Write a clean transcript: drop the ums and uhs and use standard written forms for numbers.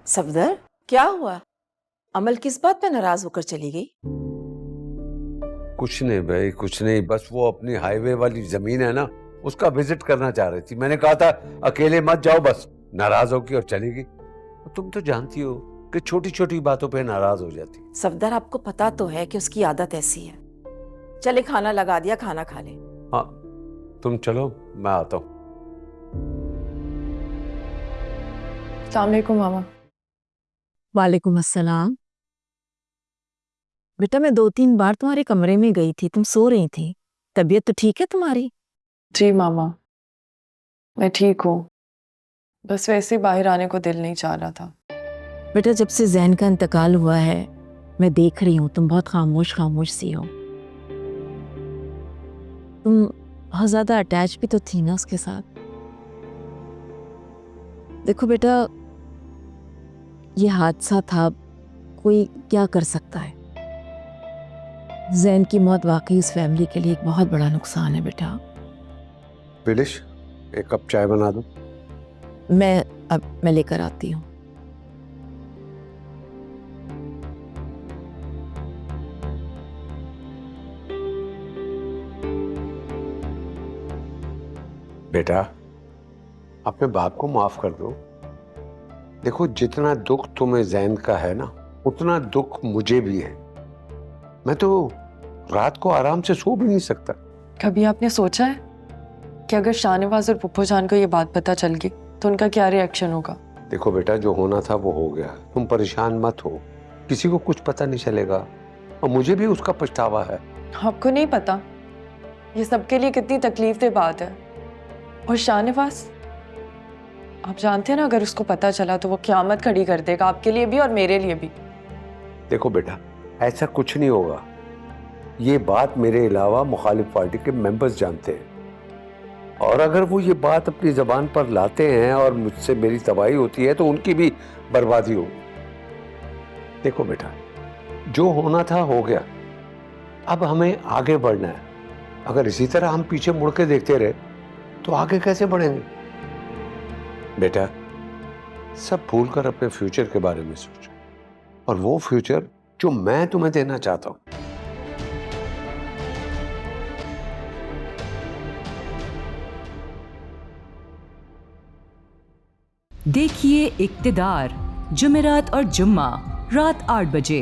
सफदर, क्या हुआ? अमल किस बात पे नाराज होकर चली गई? कुछ नहीं भाई, कुछ नहीं, बस वो अपनी हाईवे वाली जमीन है ना, उसका विजिट करना चाह रही थी। मैंने कहा था अकेले मत जाओ, बस नाराज होगी और चली गई। तुम तो जानती हो कि छोटी छोटी बातों पे नाराज हो जाती। सफदर, आपको पता तो है कि उसकी आदत ऐसी है। चले, खाना लगा दिया, खाना खा ले। हाँ, तुम चलो, मैं आता हूँ। अस्सलाम वालेकुम मामा। वालेकुम अस्सलाम। बेटा, मैं 2-3 बार तुम्हारे कमरे में गई थी, तुम सो रही थी। तबीयत तो ठीक है तुम्हारी? जी मामा, मैं ठीक हूँ, बस वैसे ही बाहर आने को दिल नहीं चाह रहा था। बेटा, जब से जैन का इंतकाल हुआ है, मैं देख रही हूँ तुम बहुत खामोश खामोश सी हो। तुम बहुत ज्यादा अटैच भी तो थी ना उसके साथ। देखो बेटा, ये हादसा था, कोई क्या कर सकता है। जैन की मौत वाकई इस फैमिली के लिए एक बहुत बड़ा नुकसान है बेटा। बिलिश, एक कप चाय बना दो। मैं लेकर आती हूँ। बेटा, अपने बाप को माफ कर दो। देखो, जितना दुख तुम्हें जैन का है ना, उतना दुख मुझे भी है। मैं तो रात को आराम से सो भी नहीं सकता। कभी आपने सोचा है कि अगर शाहनवाज और पुप्पो जान को ये बात पता चल गई तो उनका क्या रिएक्शन होगा? देखो बेटा, जो होना था वो हो गया, तुम परेशान मत हो, किसी को कुछ पता नहीं चलेगा, और मुझे भी उसका पछतावा है। आपको नहीं पता ये सबके लिए कितनी तकलीफदेह बात है। और शाहनवाज, आप जानते हैं ना, अगर उसको पता चला तो वो क़यामत खड़ी कर देगा, आपके लिए भी और मेरे लिए भी। देखो बेटा, ऐसा कुछ नहीं होगा। ये बात मेरे अलावा मुखालिफ पार्टी के मेंबर्स जानते हैं, और अगर वो ये बात अपनी जबान पर लाते हैं और मुझसे मेरी तबाही होती है तो उनकी भी बर्बादी होगी। देखो बेटा, जो होना था हो गया, अब हमें आगे बढ़ना है। अगर इसी तरह हम पीछे मुड़ के देखते रहे तो आगे कैसे बढ़ेंगे? बेटा, सब भूलकर अपने फ्यूचर के बारे में सोचो, और वो फ्यूचर जो मैं तुम्हें देना चाहता हूं। देखिए इक्तिदार, जुमेरात और जुम्मा रात 8 बजे।